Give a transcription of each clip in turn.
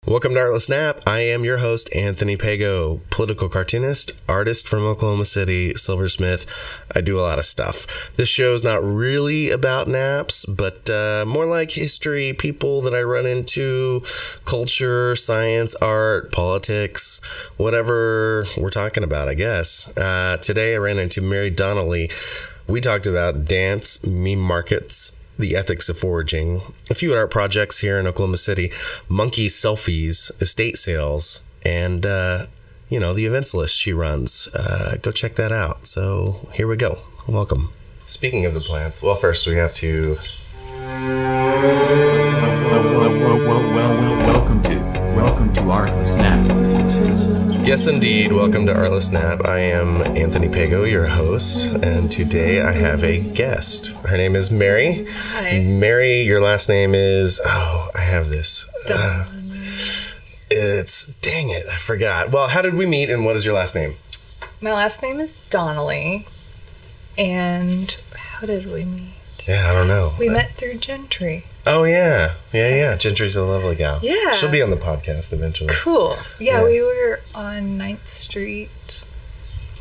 Welcome to Artless Snap. I am your host, Anthony Pego, political cartoonist, artist from Oklahoma City, silversmith. I do a lot of stuff. This show is not really about naps, but more like history, people that I run into, culture, science, art, politics, whatever we're talking about, I guess. Today I ran into Mary Donnelly. We talked about dance, meme markets, the ethics of foraging, a few art projects here in Oklahoma City, monkey selfies, estate sales, and, the events list she runs. Go check that out. So here we go. Welcome. Speaking of the plants, well, first we have to... Welcome to Artless Snap. Yes, indeed. Welcome to Artless Snap. I am Anthony Pego, your host, and today I have a guest. Her name is Mary. Hi. Mary, your last name is... Oh, I have this. Dang it, I forgot. Well, how did we meet, and what is your last name? My last name is Donnelly, and how did we meet? Yeah, I don't know. We met through Gentry. Oh, yeah. Yeah. Gentry's a lovely gal. Yeah. She'll be on the podcast eventually. Cool. Yeah, we were on 9th Street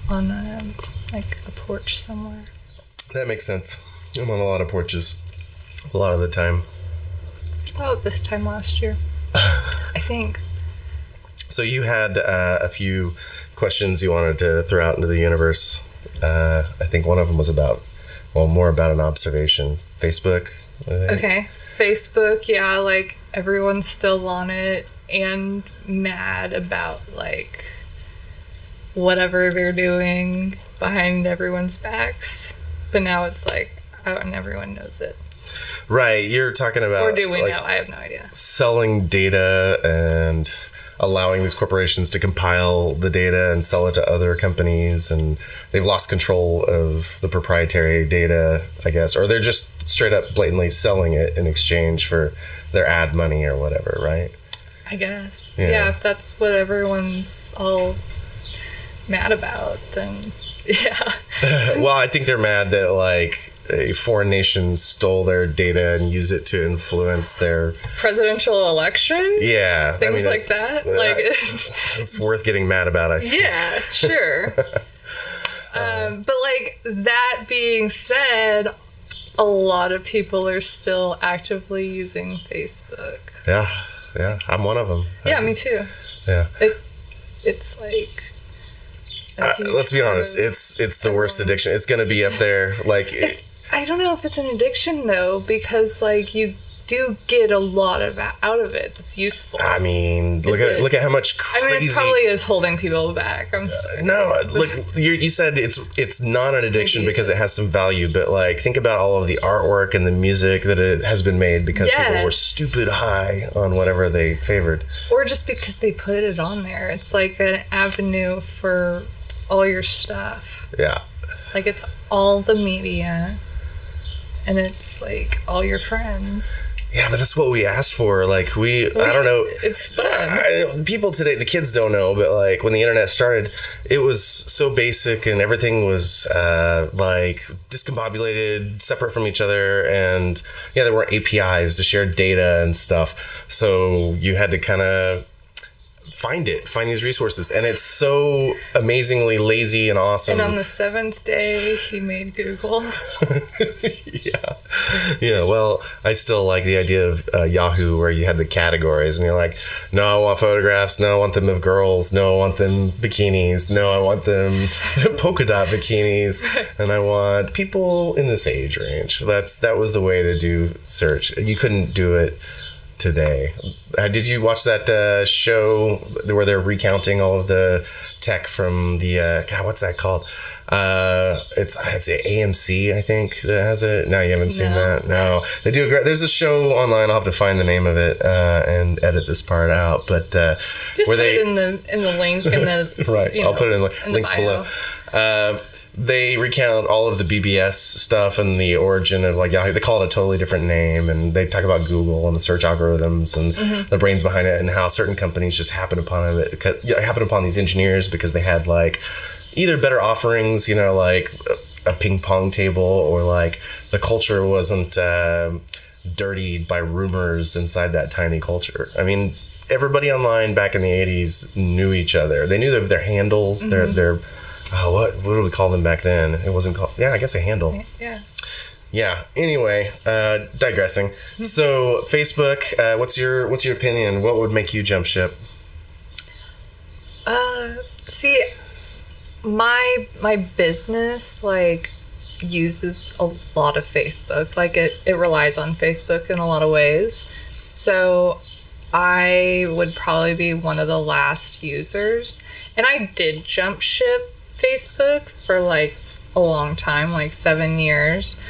on a porch somewhere. That makes sense. I'm on a lot of porches a lot of the time. Oh, this time last year, I think. So you had a few questions you wanted to throw out into the universe. I think one of them was more about an observation. Facebook. Okay. Facebook, yeah, everyone's still on it and mad about, whatever they're doing behind everyone's backs. But now it's out and everyone knows it. Right, you're talking about... Or do we know? I have no idea. Selling data and allowing these corporations to compile the data and sell it to other companies, and they've lost control of the proprietary data, I guess, or they're just straight up blatantly selling it in exchange for their ad money or whatever, right? I guess. Yeah, if that's what everyone's all mad about, then yeah. Well, I think they're mad that a foreign nation stole their data and used it to influence their presidential election. Yeah, things like that. It's worth getting mad about. I think. Yeah, sure. But that being said, a lot of people are still actively using Facebook. Yeah, I'm one of them. Yeah, me too. Yeah, it's let's be honest. It's the worst addiction. It's gonna be up there. I don't know if it's an addiction though, because you do get a lot out of it that's useful. I mean, look at how much crazy... I mean, it probably is holding people back. I'm sorry. No, look, you said it's not an addiction because it has some value, but think about all of the artwork and the music that it has been made because people were stupid high on whatever they favored. Or just because they put it on there. It's like an avenue for all your stuff. Yeah. It's all the media, and it's all your friends. Yeah, but that's what we asked for. I don't know. It's fun. People today, the kids don't know, but when the internet started, it was so basic and everything was discombobulated, separate from each other. And there weren't APIs to share data and stuff. So you had to kind of find these resources, and it's so amazingly lazy and awesome. And on the 7th day he made Google. Yeah, well, I still like the idea of Yahoo, where you had the categories and you're no, I want photographs, no, I want them of girls, no, I want them bikinis, no, I want them polka dot bikinis, and I want people in this age range. That was the way to do search. You couldn't do it today. Did you watch that show where they're recounting all of the tech from the what's that called? It's AMC, I think, that has it. No, you haven't seen that. No, they do a great. There's a show online. I'll have to find the name of it and edit this part out. But just put it in the link in the right. I'll put it in the links bio. Below. They recount all of the BBS stuff and the origin of Yahoo. They call it a totally different name, and they talk about Google and the search algorithms and the brains behind it, and how certain companies just happen upon these engineers because they had either better offerings, like a ping pong table, or the culture wasn't dirtied by rumors inside that tiny culture. I mean, everybody online back in the 80s knew each other. They knew their handles, their what do we call them back then? It wasn't called, I guess a handle. Yeah. Yeah. Anyway, digressing. So Facebook, what's your opinion? What would make you jump ship? See, my business uses a lot of Facebook. It relies on Facebook in a lot of ways. So I would probably be one of the last users. And I did jump ship Facebook for a long time, 7 years.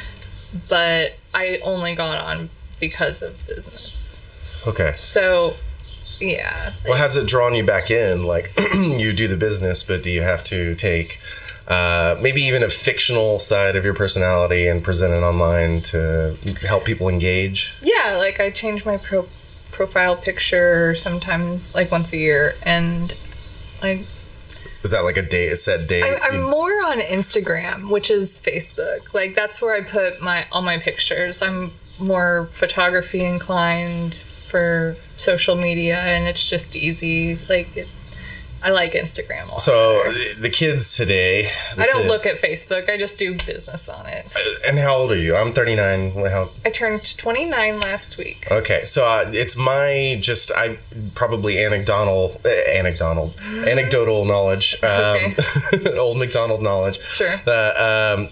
But I only got on because of business. Okay. So, yeah. Well, has it drawn you back in? You do the business, but do you have to take maybe even a fictional side of your personality and present it online to help people engage? Yeah, I change my profile picture sometimes, once a year, and Is that a set date? I'm more on Instagram, which is Facebook. That's where I put all my pictures. I'm more photography inclined for social media, and it's just easy. I like Instagram a lot. So better. the kids today. I don't look at Facebook. I just do business on it. And how old are you? I'm 39. I turned 29 last week. Okay, so it's I probably anecdotal knowledge, old McDonald knowledge. Sure.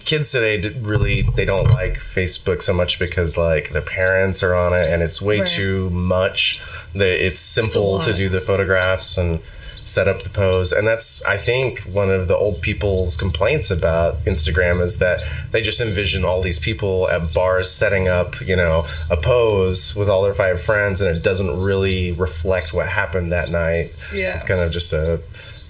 Kids today they don't like Facebook so much because their parents are on it and it's way too much. It's simple to do the photographs and set up the pose, and that's, I think, one of the old people's complaints about Instagram is that they just envision all these people at bars setting up, a pose with all their 5 friends, and it doesn't really reflect what happened that night. Yeah. It's kind of just a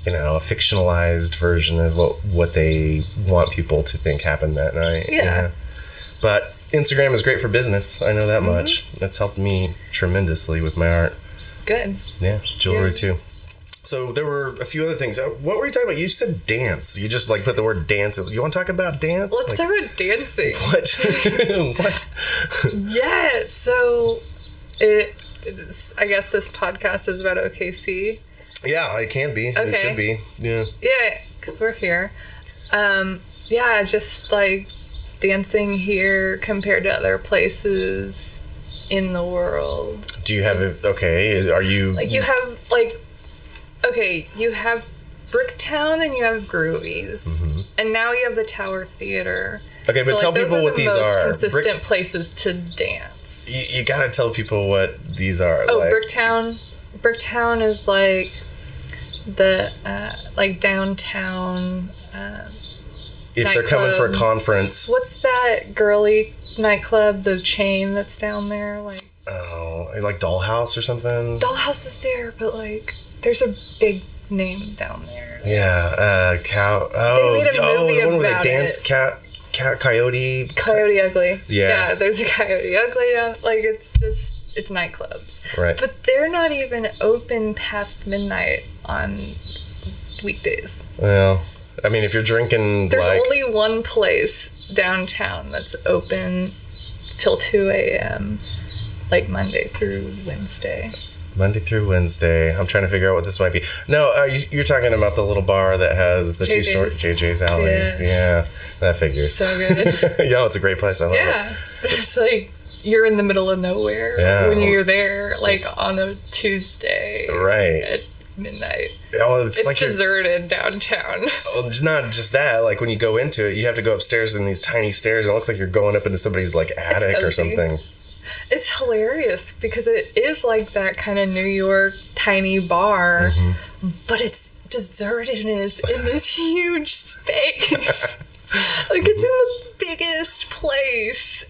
fictionalized version of what they want people to think happened that night. Yeah. But Instagram is great for business. I know that much. It's helped me tremendously with my art. Good. Yeah, jewelry too. So there were a few other things. What were you talking about? You said dance. You just put the word dance. You want to talk about dance? Let's talk about dancing. What? What? Yeah. So I guess this podcast is about OKC. Yeah, it can be. Okay. It should be. Yeah. Yeah, because we're here. Just dancing here compared to other places in the world. Do you have are you you have you have Bricktown and you have Groovies, and now you have the Tower Theater. Okay, but tell people what these are. Those are the most consistent places to dance. You gotta tell people what these are. Oh, Bricktown. Bricktown is the downtown. If they're coming for a conference. What's that girly nightclub? The chain that's down there, Dollhouse or something. Dollhouse is there, but there's a big name down there. Yeah, cow. Oh, they made a movie the one where about they dance. Cat, coyote. Coyote Ugly. Yeah. There's a Coyote Ugly. It's nightclubs. Right. But they're not even open past midnight on weekdays. Well, I mean, if you're drinking, there's only one place downtown that's open till 2 a.m. Monday through Wednesday. Monday through Wednesday. I'm trying to figure out what this might be. No, you're talking about the little bar that has the JJ's. JJ's Alley. Yeah, that figures. So good. Yeah, it's a great place. I love it. Yeah, but it's you're in the middle of nowhere when you're there, on a Tuesday. Right. At midnight. Oh, it's deserted downtown. Well, it's not just that. When you go into it, you have to go upstairs in these tiny stairs. And it looks like you're going up into somebody's attic or something. It's hilarious because it is that kind of New York tiny bar, but it's deserted and it's in this huge space. It's in the biggest place.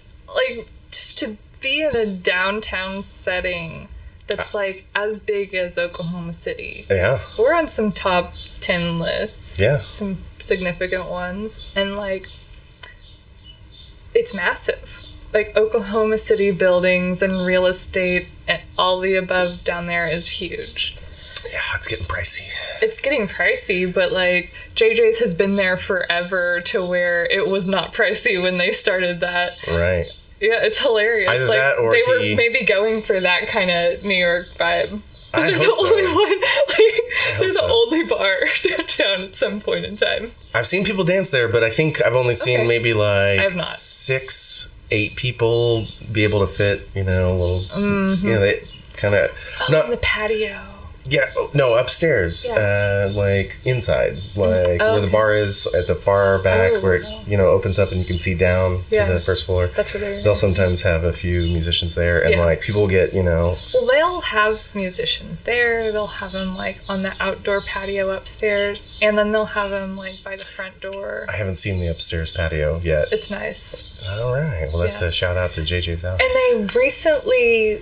To be in a downtown setting that's as big as Oklahoma City. Yeah. We're on some top 10 lists. Yeah. Some significant ones. And it's massive. Oklahoma City buildings and real estate and all the above down there is huge. Yeah, it's getting pricey. It's getting pricey, but JJ's has been there forever to where it was not pricey when they started that. Right. Yeah, it's hilarious. Either that or they were maybe going for that kind of New York vibe. I They're hope the only so. one. Like, they're the so. only bar downtown at some point in time. I've seen people dance there, but I think I've only seen Okay. maybe like I have not. 6, 8 people be able to fit, you know, they kind of, On the patio. yeah, no, upstairs, like inside, like where the bar is at the far back, where it, you know, opens up and you can see down to the first floor. That's where they're. They'll sometimes have a few musicians there, and like people get, you know. Well, they'll have musicians there. They'll have them like on the outdoor patio upstairs, and then they'll have them like by the front door. I haven't seen the upstairs patio yet. It's nice. All right, well, that's a shout out to JJ's house. And they recently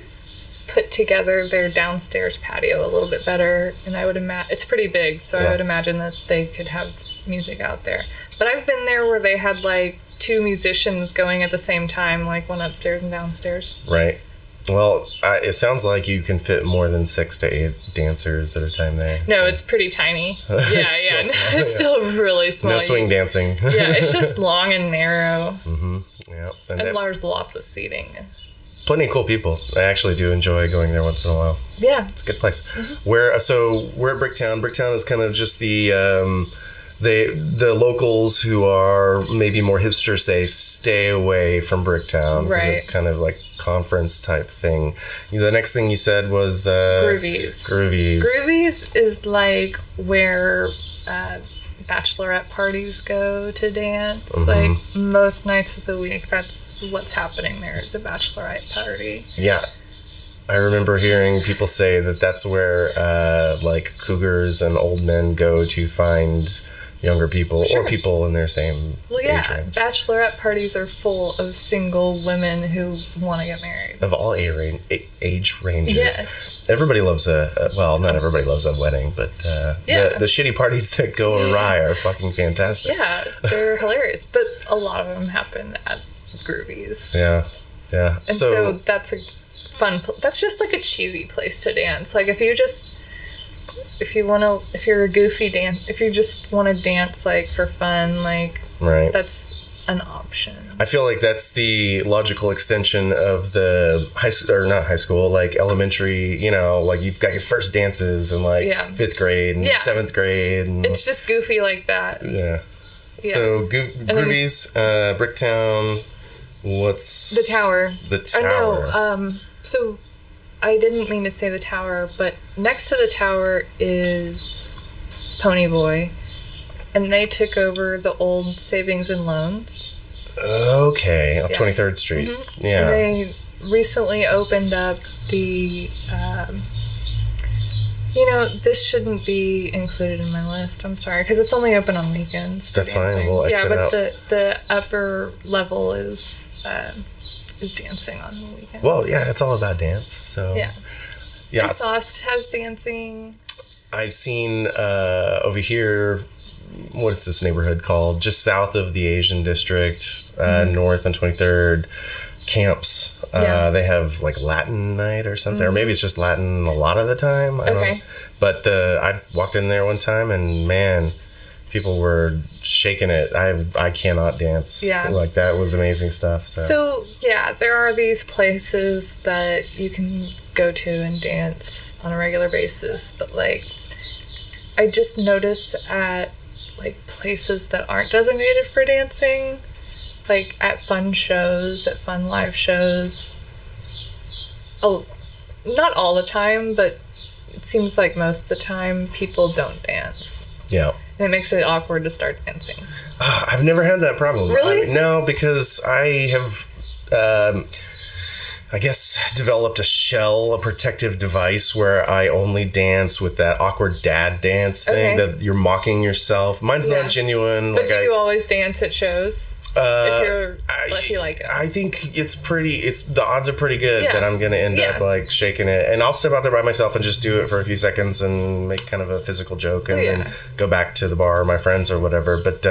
put together their downstairs patio a little bit better, and I would imagine it's pretty big, so I would imagine that they could have music out there. But I've been there where they had like 2 musicians going at the same time, like one upstairs and downstairs. Right. Well, it sounds like you can fit more than 6 to 8 dancers at a time there. No, it's pretty tiny. Yeah, It's still small, it's still really small. No swing dancing. Yeah, it's just long and narrow, Yeah, and there's lots of seating. plenty of cool people. I actually do enjoy going there once in a while. Yeah, It's a good place. We're at Bricktown. Bricktown is kind of just the locals who are maybe more hipster stay away from Bricktown, because Right. it's kind of like conference type thing. The next thing you said was Groovies. Groovies. Groovies is like where bachelorette parties go to dance. Like most nights of the week, that's what's happening there is a bachelorette party. Yeah. I remember hearing people say that that's where like cougars and old men go to find younger people or people in their same Well, yeah, age range. bachelorette parties are full of single women who want to get married. Of all age ranges. Yes. Everybody loves well, not everybody loves a wedding, but the shitty parties that go awry are fucking fantastic. Yeah, they're hilarious, but a lot of them happen at Groovies. Yeah. Yeah. And so that's a fun. That's just like a cheesy place to dance. Like if you're a goofy dance, if you just want to dance like for fun, like right. that's an option. I feel like that's the logical extension of the not high school, like elementary, you know, like you've got your first dances in like 5th grade and 7th grade. And, it's just goofy like that. Yeah. So Groovies, Bricktown, what's... The Tower. The Tower. So I didn't mean to say the Tower, but next to the Tower is Pony Boy, and they took over the old Savings and Loans. Okay, on 23rd Street. Yeah. And they recently opened up the, this shouldn't be included in my list. I'm sorry, because it's only open on weekends. For That's dancing. fine. We'll exit but out. the upper level is dancing on the weekends. Well, yeah, it's all about dance. So And Sauce has dancing. I've seen over here. What is this neighborhood called? Just south of the Asian district, north on 23rd, Camps. They have like Latin night or something, or maybe it's just Latin a lot of the time. I don't know. But I walked in there one time and man, people were shaking it. I cannot dance. Yeah. Like that was amazing stuff. So there are these places that you can go to and dance on a regular basis, but like I just notice at like places that aren't designated for dancing, like at fun shows, at fun live shows. Oh, not all the time, but it seems like most of the time people don't dance. Yeah. And it makes it awkward to start dancing. I've never had that problem. Really? No, because I have, I guess, developed a protective device where I only dance with that awkward dad dance thing that you're mocking yourself. Mine's not genuine. But do you always dance at shows? If you're lucky like us? I think the odds are pretty good that I'm gonna end up like shaking it, and I'll step out there by myself and just do it for a few seconds and make kind of a physical joke, and then go back to the bar or my friends or whatever. But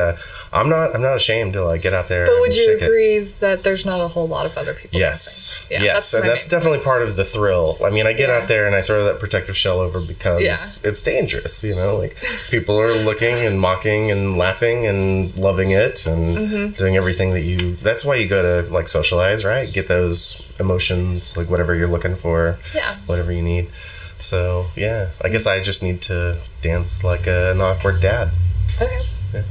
I'm not ashamed to like get out there. But would you shake agree that there's not a whole lot of other people? Yes, dancing? yes, and that's definitely part of the thrill. I mean, I get out there and I throw that protective shell over because it's dangerous. You know, like people are looking and mocking and laughing and loving it and doing everything that that's why you go to like socialize, right? Get those emotions, like whatever you're looking for, whatever you need. So, yeah, I guess I just need to dance like an awkward dad. Okay. Yeah.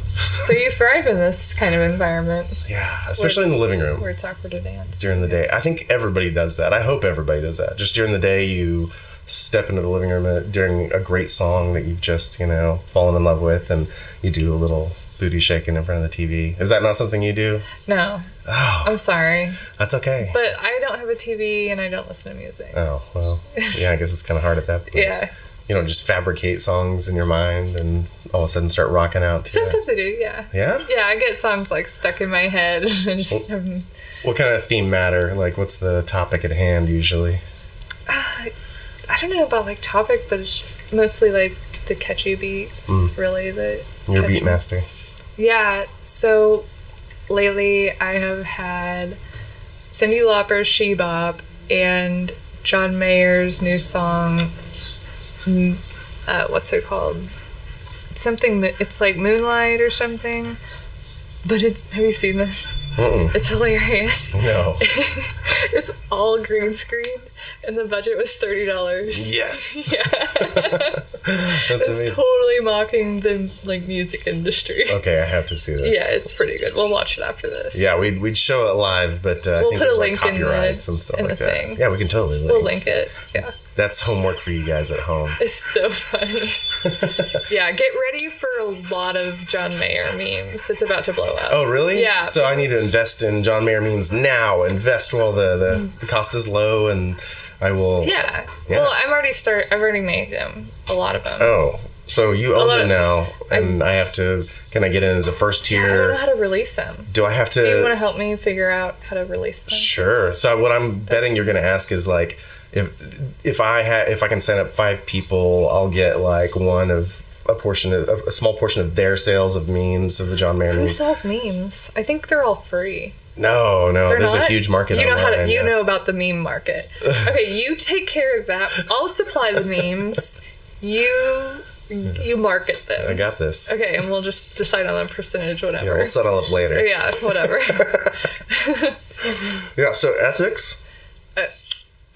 So you thrive in this kind of environment. Yeah, especially in the living room. Where it's awkward to dance. During the day. I think everybody does that. I hope everybody does that. Just during the day, you step into the living room during a great song that you've just, fallen in love with, and you do a little booty shaking in front of the TV. Is that not something you do? No. Oh. I'm sorry. That's okay. But I don't have a TV and I don't listen to music. Oh, well, yeah, I guess it's kind of hard at that point. Yeah. You don't just fabricate songs in your mind and all of a sudden start rocking out to Sometimes I do, yeah. Yeah? Yeah, I get songs like stuck in my head. And just, what kind of theme matter? Like, what's the topic at hand usually? I don't know about like topic, but it's just mostly like the catchy beats, really. You're a beat master. Yeah, so lately I have had Cyndi Lauper's She Bop and John Mayer's new song, what's it called? Something, it's like Moonlight or something. But have you seen this? Mm-mm. It's hilarious. No. It's all green screen, and the budget was $30. Yes. Yeah. That's amazing. It's totally mocking the music industry. Okay, I have to see this. Yeah, it's pretty good. We'll watch it after this. Yeah, we'd show it live, but I think put there's a link in copyrights and stuff in like the that. thing. Yeah, we can totally link. We'll link it. Yeah. That's homework for you guys at home. It's so funny. Yeah, get ready for a lot of John Mayer memes. It's about to blow up. Oh, really? Yeah. So I need to invest in John Mayer memes now. Invest while the cost is low, and I will. Yeah. Well, I've already made them. A lot of them. Oh, so you own them now, and I have to. Can I get in as a first tier? I don't know how to release them. Do I have to? Do you want to help me figure out how to release them? Sure. So what I'm betting you're going to ask is like, if I can sign up 5 people, I'll get like a small portion of their sales of memes of the John Mayer Who memes. sells memes? I think they're all free. No, They're there's not? a huge market. You know online, you know about the meme market. Okay, you take care of that. I'll supply the memes. You market them. I got this. Okay, and we'll just decide on the percentage, whatever. Yeah, we'll settle up later. Yeah, whatever. Yeah. So ethics.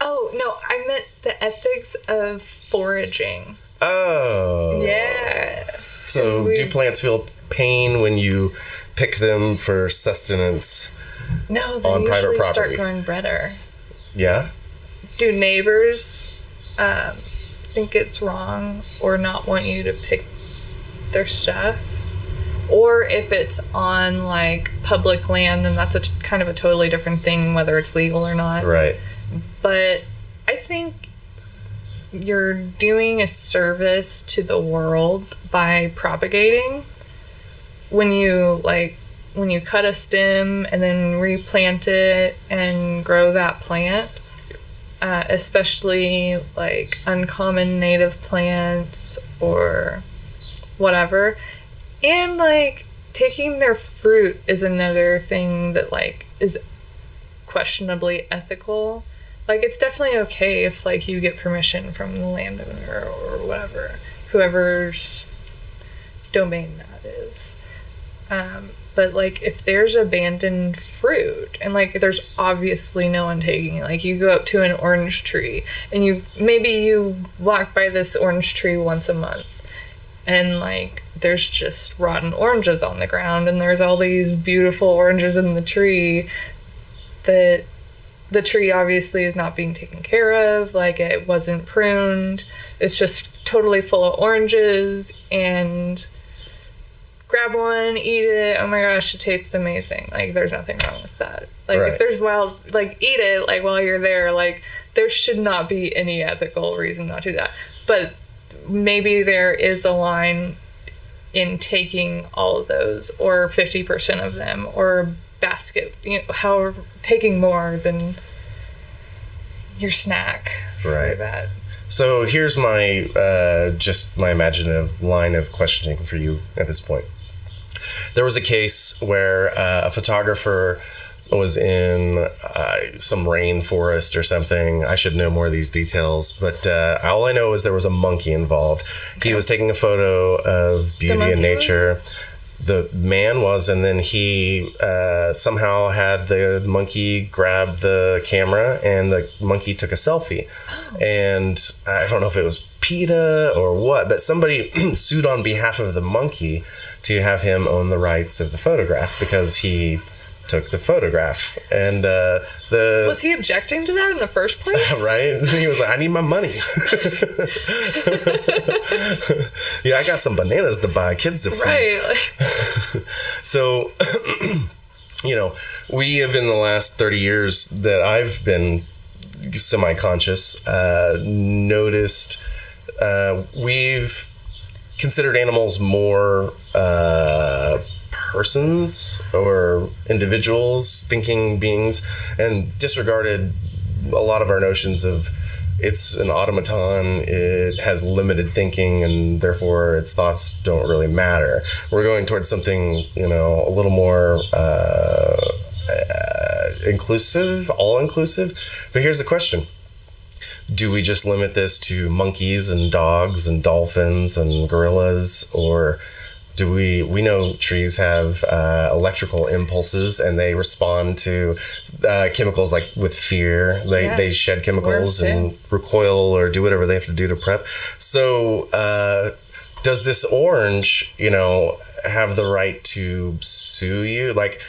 Oh no, I meant the ethics of foraging. Oh. Yeah. So do plants feel pain when you pick them for sustenance? No, they on private usually property? start growing better. Yeah. Do neighbors think it's wrong or not want you to pick their stuff? Or if it's on like public land, then that's kind of a totally different thing, whether it's legal or not. Right. But I think you're doing a service to the world by propagating. When you cut a stem and then replant it and grow that plant, especially like uncommon native plants or whatever, and like taking their fruit is another thing that like is questionably ethical. Like, it's definitely okay if, like, you get permission from the landowner or whatever, whoever's domain that is. But, like, if there's abandoned fruit and, like, there's obviously no one taking it, like, you go up to an orange tree and maybe you walk by this orange tree once a month and, like, there's just rotten oranges on the ground and there's all these beautiful oranges in the tree that the tree obviously is not being taken care of, like it wasn't pruned, it's just totally full of oranges, and grab one, eat it, oh my gosh, it tastes amazing. Like, there's nothing wrong with that. Like, right. If there's like, eat it, like, while you're there, like, there should not be any ethical reason not to do that. But maybe there is a line in taking all of those, or 50% of them, or basket, however, taking more than your snack for right. that. So here's my just my imaginative line of questioning for you at this point. There was a case where a photographer was in some rainforest or something. I should know more of these details, but all I know is there was a monkey involved. Okay. He was taking a photo of beauty and nature. the man was, and then he somehow had the monkey grab the camera, and the monkey took a selfie. And I don't know if it was PETA or what, but somebody sued on behalf of the monkey to have him own the rights of the photograph because he took the photograph. And was he objecting to that in the first place? Right? He was like, I need my money. Yeah, I got some bananas to buy kids to feed. Right. So, we have, in the last 30 years that I've been semi-conscious, noticed we've considered animals more persons or individuals, thinking beings, and disregarded a lot of our notions of it's an automaton, it has limited thinking, and therefore its thoughts don't really matter. We're going towards something, a little more inclusive, all-inclusive. But here's the question. Do we just limit this to monkeys and dogs and dolphins and gorillas, or do we know trees have electrical impulses and they respond to chemicals, like with fear. They shed chemicals and recoil or do whatever they have to do to prep. So does this orange, have the right to sue you? Like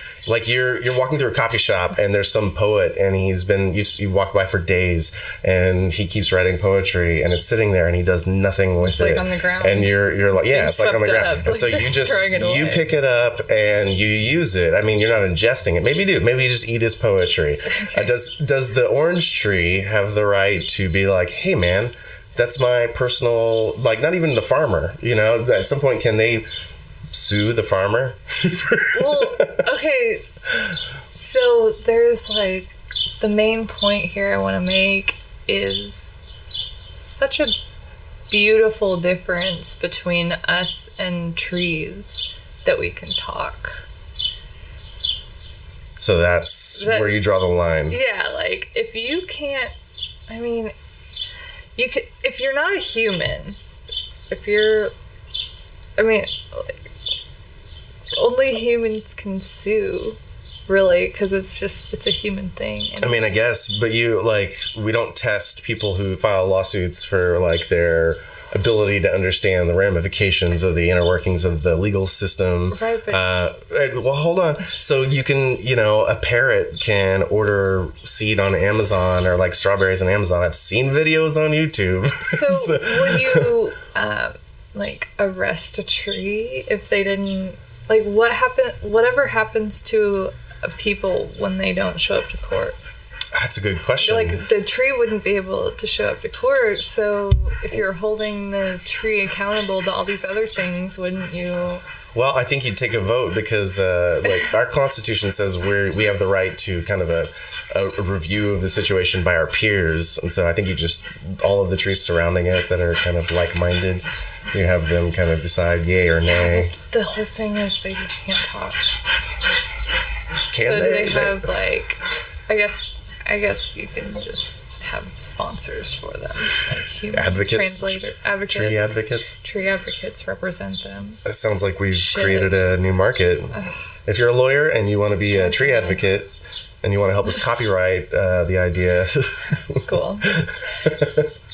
you're walking through a coffee shop and there's some poet and you've walked by for days and he keeps writing poetry and it's sitting there and he does nothing with it. It's like on the ground. And you're like, yeah, it's like on the ground. And so you pick it up and you use it. I mean, you're not ingesting it. Maybe you do. Maybe you just eat his poetry. Okay. Does the orange tree have the right to be like, hey man, that's my personal, like, not even the farmer, at some point, can they sue the farmer? Well, okay, so there's the main point here I want to make is such a beautiful difference between us and trees that we can talk. So that's where you draw the line. Yeah, if you can't, you could, if you're not a human, only humans can sue, really, because it's a human thing. I guess, but we don't test people who file lawsuits for their ability to understand the ramifications of the inner workings of the legal system. Right, but well, hold on. So you can, a parrot can order seed on Amazon or strawberries on Amazon. I've seen videos on YouTube. So would you arrest a tree if they didn't? Whatever happens to people when they don't show up to court? That's a good question. The tree wouldn't be able to show up to court, so if you're holding the tree accountable to all these other things, wouldn't you? Well, I think you'd take a vote because, our Constitution says we have the right to kind of a review of the situation by our peers, and so I think all of the trees surrounding it that are kind of like-minded, you have them kind of decide yay or nay. But the whole thing is they can't talk. Can so they? Do they have I guess you can just have sponsors for them, human advocates, advocates. Tree advocates represent them. It sounds like we've created a new market. If you're a lawyer and you want to be a tree advocate and you want to help us copyright the idea, cool.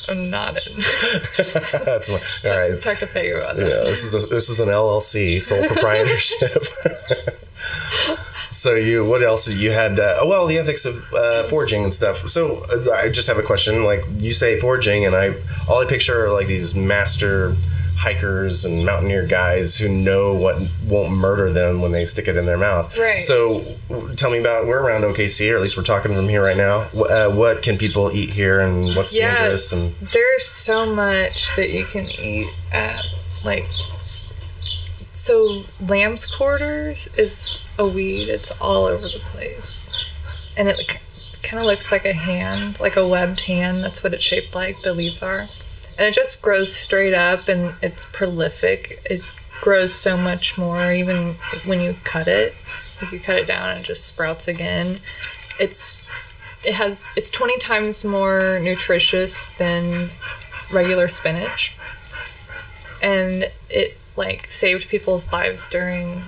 I'm nodding. That's all right. Talk to Pego about that. Yeah, this is an LLC, sole proprietorship. So what else? You had, the ethics of foraging and stuff. So I just have a question. You say foraging, and all I picture are these master hikers and mountaineer guys who know what won't murder them when they stick it in their mouth. Right. So tell me we're around OKC, or at least we're talking from here right now. What can people eat here, and what's dangerous? And there's so much that you can eat at So lamb's quarters is a weed. It's all over the place. And it kind of looks like a hand, like a webbed hand. That's what it's shaped like, the leaves are. And it just grows straight up, and it's prolific. It grows so much more even when you cut it. If you cut it down, it just sprouts again. It's 20 times more nutritious than regular spinach. And like saved people's lives during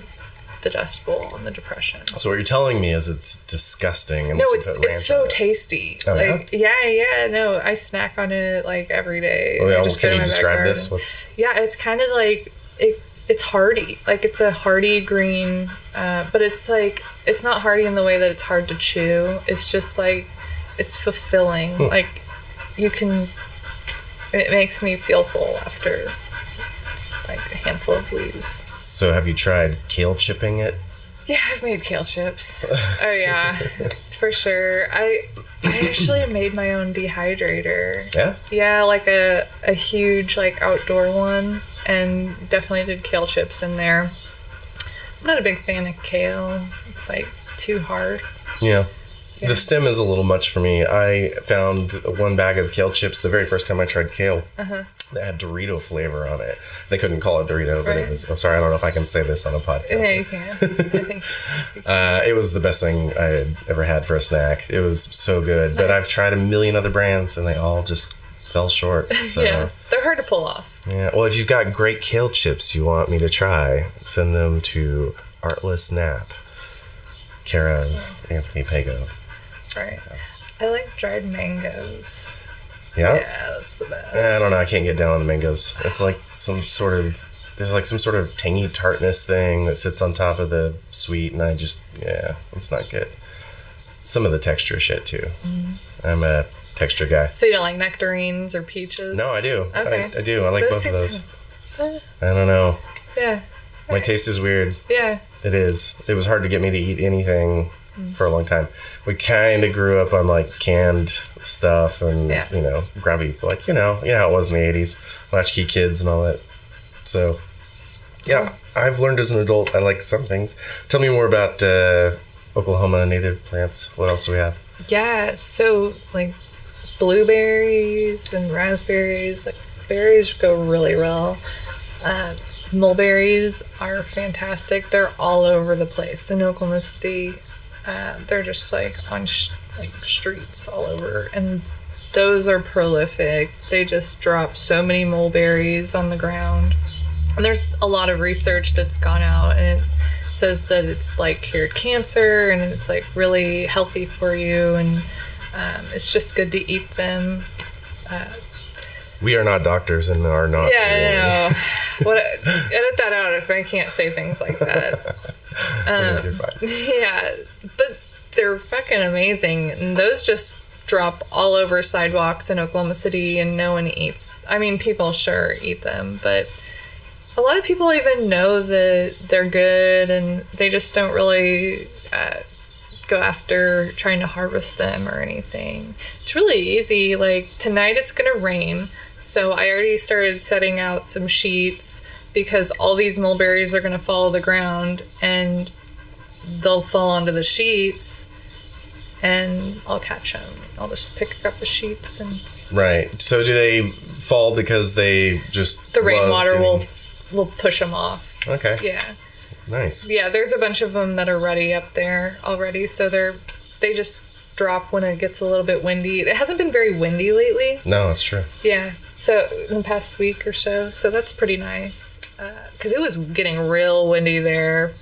the Dust Bowl and the Depression. So what you're telling me is it's disgusting. No, it's so tasty. Oh, like yeah, no, I snack on it like every day. Oh, yeah, can go to you my describe backyard this? Yeah, it's kind of like it's hearty. Like it's a hearty green, but it's like it's not hearty in the way that it's hard to chew. It's just like it's fulfilling. Like you can. It makes me feel full after like a handful of leaves. So have you tried kale chipping it? Yeah, I've made kale chips. Oh yeah, for sure. I actually made my own dehydrator. Yeah? Yeah, like a huge like outdoor one, and definitely did kale chips in there. I'm not a big fan of kale. It's like too hard. Yeah. Yeah. The stem is a little much for me. I found one bag of kale chips the very first time I tried kale. That had Dorito flavor on it. They couldn't call it Dorito, but it was... I'm sorry, I don't know if I can say this on a podcast. Yeah, you can. I think. It was the best thing I had ever had for a snack. It was so good. But I've tried a million other brands, and they all just fell short. So. Yeah, they're hard to pull off. Yeah. Well, if you've got great kale chips you want me to try, send them to Artless Nap, care of Anthony Pego. Right. I like dried mangoes. Yeah? Yeah, that's the best. I don't know. I can't get down on the mangoes. It's like there's like some sort of tangy tartness thing that sits on top of the sweet, and it's not good. Some of the texture shit too. I'm a texture guy. So you don't like nectarines or peaches? No, I do. Okay. I do. I like both of those. I don't know. Yeah. My taste is weird. Yeah. It is. It was hard to get me to eat anything for a long time. We kind of grew up on like canned stuff and ground beef, like how it was in the 80s, latchkey kids and all that. So yeah, I've learned as an adult I like some things. Tell me more about Oklahoma native plants. What else do we have? Yeah, so like blueberries and raspberries, like berries go really well. Mulberries are fantastic. They're all over the place in Oklahoma City. They're just like on streets all over, and those are prolific. They just drop so many mulberries on the ground, and there's a lot of research that's gone out, and it says that it's like cured cancer, and it's like really healthy for you, and it's just good to eat them. We are not doctors and are not. Yeah, I know. Edit that out if I can't say things like that. You're fine. Yeah, but they're fucking amazing. And those just drop all over sidewalks in Oklahoma City, and no one eats. I mean, people sure eat them, but a lot of people even know that they're good, and they just don't really go after trying to harvest them or anything. It's really easy. Like tonight it's gonna rain, so I already started setting out some sheets because all these mulberries are gonna fall to the ground and they'll fall onto the sheets, and I'll catch them. I'll just pick up the sheets and. Right. So do they fall because they just the rainwater will push them off. Okay. Yeah. Nice. Yeah, there's a bunch of them that are ready up there already, so they just drop when it gets a little bit windy. It hasn't been very windy lately. No, that's true. Yeah, so in the past week or so that's pretty nice, because it was getting real windy there.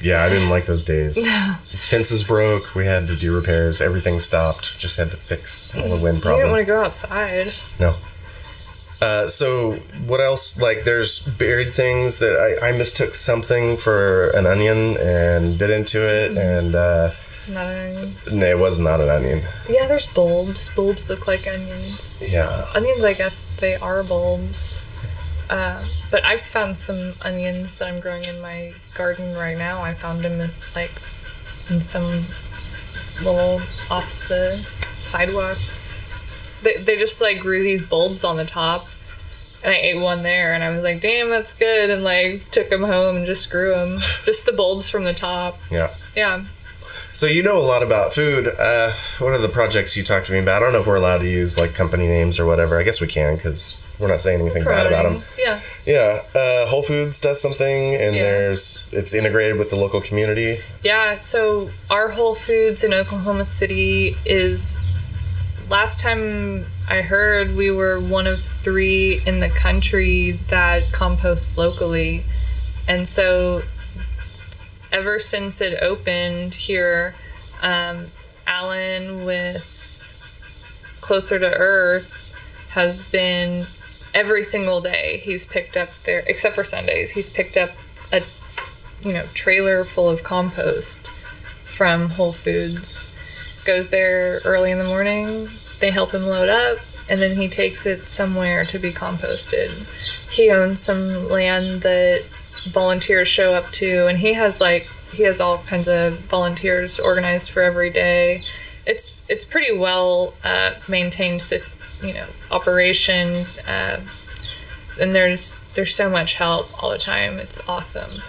Yeah, I didn't like those days. No. Fences broke. We had to do repairs. Everything stopped. Just had to fix all the wind You problem. didn't want to go outside. No. So what else? Like, there's buried things that I mistook something for an onion and bit into it, and Not an onion. no, it was not an onion. Yeah, there's bulbs. Bulbs look like onions. Yeah. Onions, I guess they are bulbs. But I've found some onions that I'm growing in my garden right now. I found them in some little off the sidewalk. They just like grew these bulbs on the top, and I ate one there, and I was like, damn, that's good, and like took them home and just grew them. Just the bulbs from the top. Yeah. Yeah. So you know a lot about food. What are the projects you talked to me about? I don't know if we're allowed to use like company names or whatever. I guess we can because we're not saying anything bad about them. Yeah. Yeah. Whole Foods does something, and it's integrated with the local community. Yeah. So our Whole Foods in Oklahoma City is last time I heard, we were one of 3 in the country that compost locally. And so ever since it opened here, Alan with Closer to Earth has been every single day he's picked up there, except for Sundays, he's picked up a trailer full of compost from Whole Foods. Goes there early in the morning, they help him load up, and then he takes it somewhere to be composted. He owns some land that volunteers show up to, and he has all kinds of volunteers organized for every day. It's pretty well maintained, operation, and there's so much help all the time. It's awesome.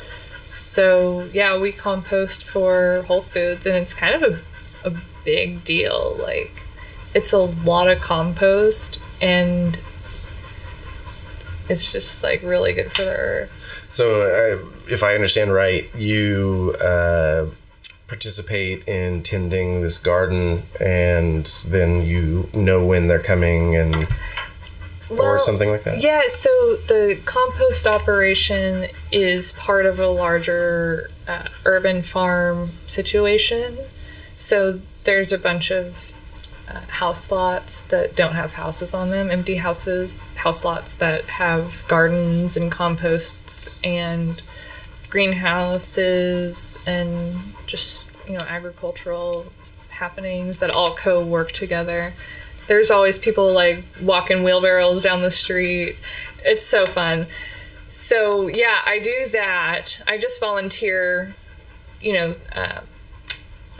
So yeah, we compost for Whole Foods, and it's kind of a big deal. Like, it's a lot of compost, and it's just like really good for the earth. So if I understand right, you participate in tending this garden, and then you know when they're coming or something like that? Yeah, so the compost operation is part of a larger urban farm situation. So there's a bunch of house lots that don't have houses on them, empty house lots that have gardens and composts and greenhouses and just, agricultural happenings that all co-work together. There's always people like walking wheelbarrows down the street. It's so fun. So yeah, I do that. I just volunteer,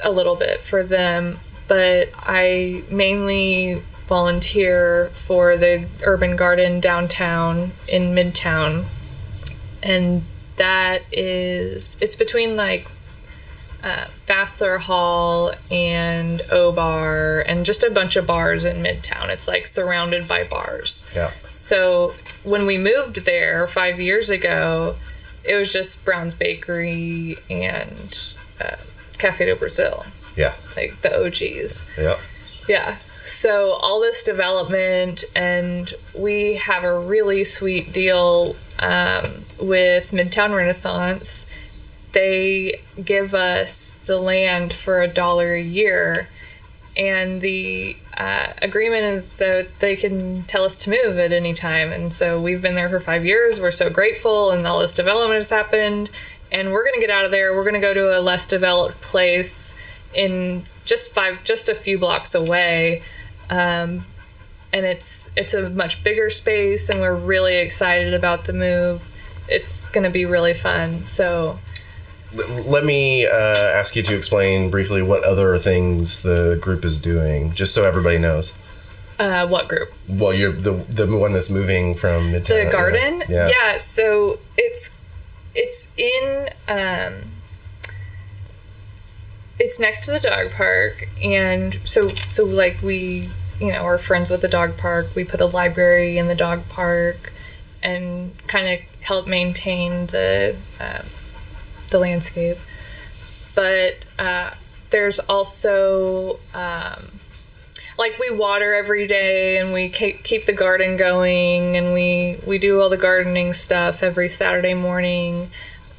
a little bit for them, but I mainly volunteer for the urban garden downtown in Midtown. And it's between like Vassar Hall and O-Bar and just a bunch of bars in Midtown. It's like surrounded by bars. Yeah. So when we moved there 5 years ago, it was just Brown's Bakery and Café do Brasil. Yeah. Like the OGs. Yeah. Yeah. So all this development, and we have a really sweet deal with Midtown Renaissance. They give us the land for $1 a year, and the agreement is that they can tell us to move at any time. And so we've been there for 5 years. We're so grateful, and all this development has happened, and we're going to get out of there. We're going to go to a less developed place in just a few blocks away. And it's a much bigger space, and we're really excited about the move. It's going to be really fun. So let me ask you to explain briefly what other things the group is doing, just so everybody knows. What group? Well, you're the one that's moving from Midtown. The garden? Yeah. So it's in it's next to the dog park, and so like we are friends with the dog park. We put a library in the dog park and kind of help maintain the landscape. But there's also like we water every day, and we keep the garden going, and we do all the gardening stuff every Saturday morning,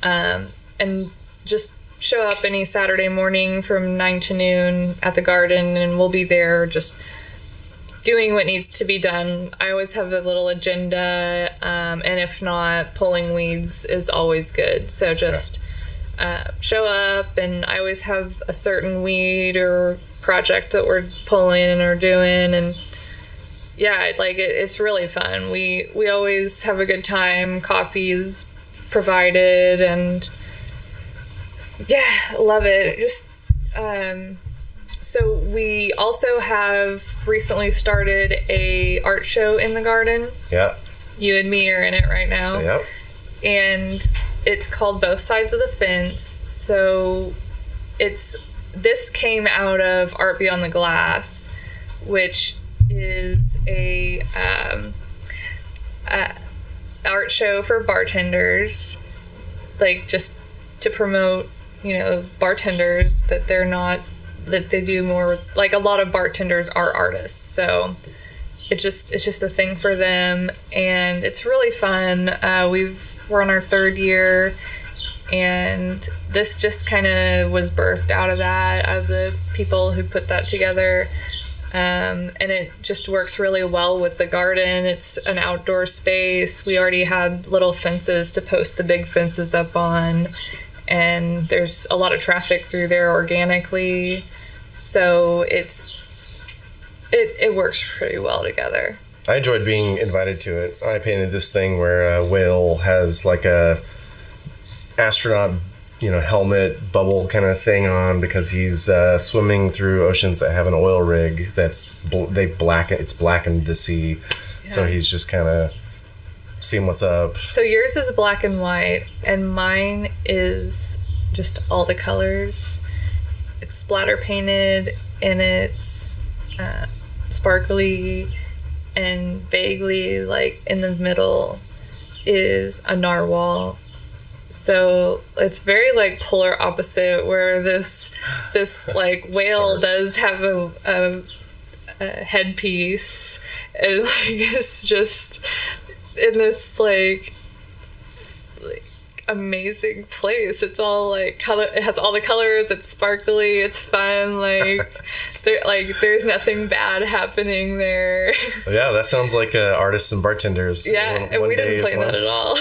and just show up any Saturday morning from 9 to noon at the garden, and we'll be there just doing what needs to be done. I always have a little agenda, and if not, pulling weeds is always good. So just show up, and I always have a certain weed or project that we're pulling or doing, and yeah, it's really fun. We always have a good time. Coffee's provided, and yeah, love it. Just so we also have recently started a art show in the garden. Yeah. You and me are in it right now. Yep. And it's called Both Sides of the Fence. So this came out of Art Beyond the Glass, which is a art show for bartenders, like just to promote bartenders, that they're not that they do more, like a lot of bartenders are artists, so it's just a thing for them, and it's really fun. We're on our 3rd year, and this just kind of was birthed out of that, out of the people who put that together. And it just works really well with the garden. It's an outdoor space. We already had little fences to post the big fences up on, and there's a lot of traffic through there organically, so it works pretty well together. I enjoyed being invited to it. I painted this thing where Will has like a astronaut, helmet bubble kind of thing on because he's swimming through oceans that have an oil rig it's blackened the sea. Yeah. So he's just kind of seeing what's up. So yours is black and white, and mine is just all the colors. It's splatter painted, and it's sparkly, and vaguely, like, in the middle is a narwhal. So it's very, like, polar opposite, where this like whale does have a headpiece, and like it's just in this like amazing place. It's all like color. It has all the colors. It's sparkly. It's fun. There's nothing bad happening there. Yeah, that sounds like artists and bartenders. Yeah, and we didn't plan that at all.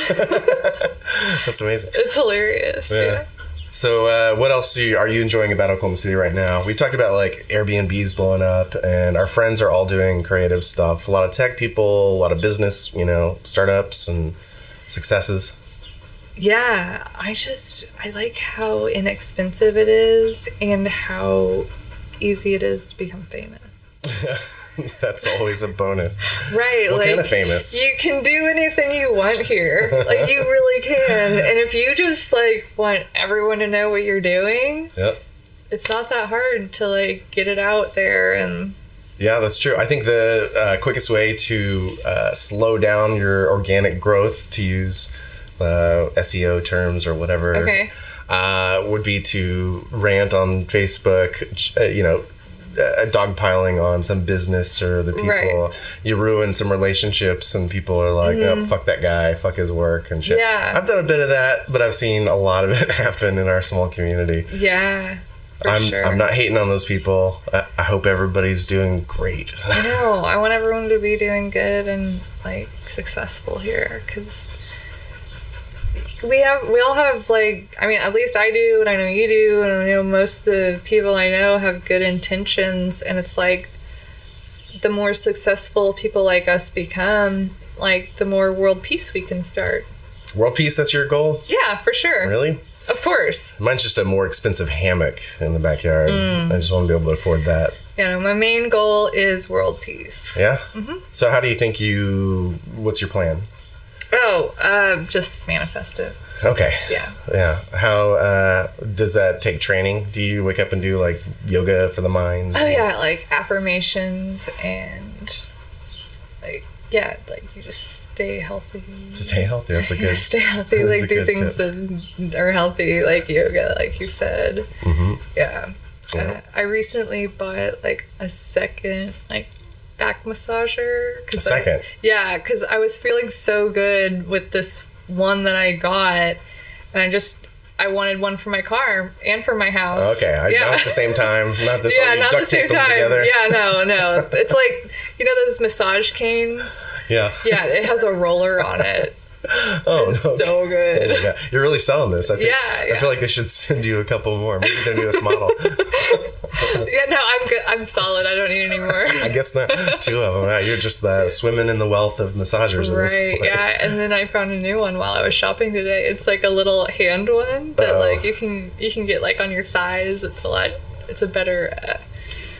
That's amazing. It's hilarious. Yeah. So what else are you enjoying about Oklahoma City right now? We talked about like Airbnbs blowing up, and our friends are all doing creative stuff. A lot of tech people, a lot of business, startups and successes. Yeah, I like how inexpensive it is and how easy it is to become famous. That's always a bonus. Right. What kind of famous? You can do anything you want here. Like, you really can. And if you just, like, want everyone to know what you're doing, yep, it's not that hard to, like, get it out there. And yeah, that's true. I think the quickest way to slow down your organic growth, to use SEO terms or whatever, okay, would be to rant on Facebook, dogpiling on some business or the people. Right. You ruin some relationships, and people are like, oh, fuck that guy, fuck his work and shit. Yeah. I've done a bit of that, but I've seen a lot of it happen in our small community. Yeah. I'm not hating on those people. I hope everybody's doing great. I know. I want everyone to be doing good and, like, successful here, because we all have, like, I mean, at least I do, and I know you do, and I know most of the people I know have good intentions, and it's like, the more successful people like us become, like, the more world peace we can start. World peace, that's your goal? Yeah, for sure. Really? Of course. Mine's just a more expensive hammock in the backyard. I just want to be able to afford that. Yeah, no, my main goal is world peace. Yeah? Mm-hmm. So how do you think what's your plan? Just manifest it. Okay. Yeah. Yeah. How does that take training? Do you wake up and do like yoga for the mind? Oh yeah, like affirmations and like you just stay healthy. Stay healthy. That's a good. Stay healthy. Like do things tip. that are healthy, like yoga, like you said. Mm-hmm. Yeah. I recently bought like a second like back massager. A second? Because I was feeling so good with this one that I got, and I wanted one for my car and for my house. Okay, not at the same time. Not this. Yeah, not at the same time. Together. Yeah, no. It's like, those massage canes. Yeah. Yeah, it has a roller on it. Oh, it's so good. Oh, you're really selling this. I feel like they should send you a couple more. Maybe their newest model. Yeah, no, I'm good. I'm solid. I don't need any more. I guess not. 2 of them. Yeah, you're just swimming in the wealth of massagers. Right. Yeah, and then I found a new one while I was shopping today. It's like a little hand one that like you can get like on your thighs. It's a better.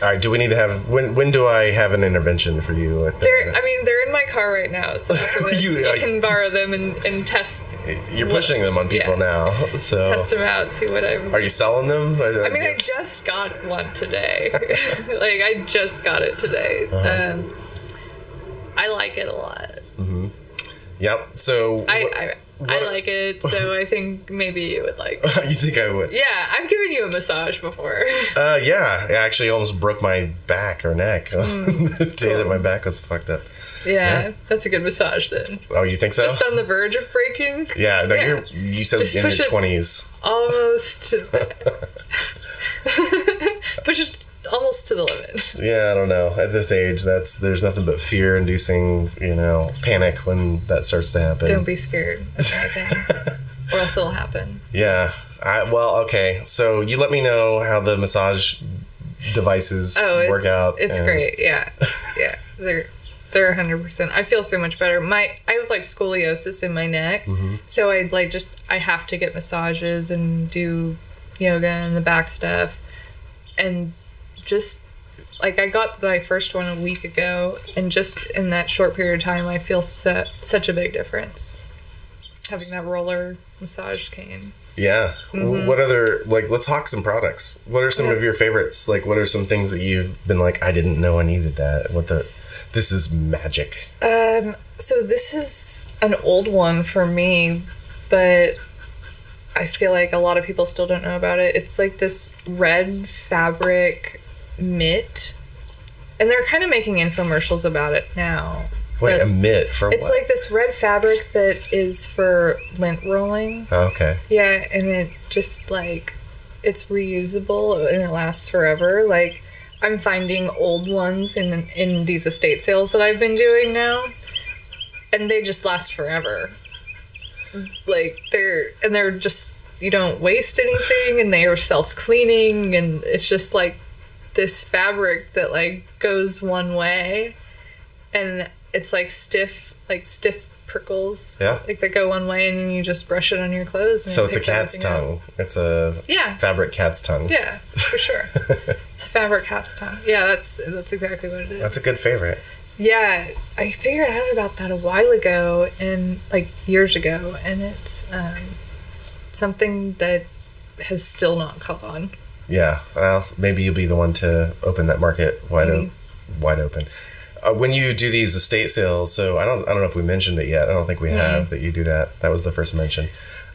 All right. Do we need to have when do I have an intervention for you? They're in my car right now, so after this, you can borrow them and test. You're pushing them on people now, so test them out, see what I'm. Are you selling them? I just got one today. Like I just got it today. I like it a lot. Mm-hmm. Yep. So I like it, so I think maybe you would like. You think I would? Yeah, I've given you a massage before. Yeah. I actually almost broke my back or neck the day that my back was fucked up. Yeah, that's a good massage then. Oh, you think so? Just on the verge of breaking. Yeah. No, Yeah. you said Just in your push it 20s. Almost. Push it almost to the limit. Yeah, I don't know. At this age, there's nothing but fear-inducing, panic when that starts to happen. Don't be scared of anything, or else it'll happen. Yeah. Okay. So you let me know how the massage devices work out. It's great. Yeah. Yeah. They're 100%. I feel so much better. I have like scoliosis in my neck, so I have to get massages and do yoga and the back stuff, and just like I got my first one a week ago, and just in that short period of time, I feel such a big difference having that roller massage cane. Yeah. What other, let's talk some products. What are some of your favorites? What are some things that you've been like, I didn't know I needed that? This is magic. So this is an old one for me, but I feel like a lot of people still don't know about it. It's like this red fabric mitt, and they're kind of making infomercials about it now. Wait, a mitt for what? It's like this red fabric that is for lint rolling. Oh, okay. Yeah, and it just it's reusable and it lasts forever. I'm finding old ones in these estate sales that I've been doing now, and they just last forever. They're just, you don't waste anything, and they are self-cleaning, and it's just this fabric that goes one way, and it's stiff prickles. Yeah. That go one way, and then you just brush it on your clothes. And so it's a cat's tongue. It's a fabric cat's tongue. Yeah, for sure. It's a fabric cat's tongue. Yeah, that's exactly what it is. That's a good favorite. Yeah, I figured out about that a while ago, and years ago, and it's something that has still not caught on. Yeah, well, maybe you'll be the one to open that market wide open. When you do these estate sales, so I don't know if we mentioned it yet. I don't think we have that you do that. That was the first mention.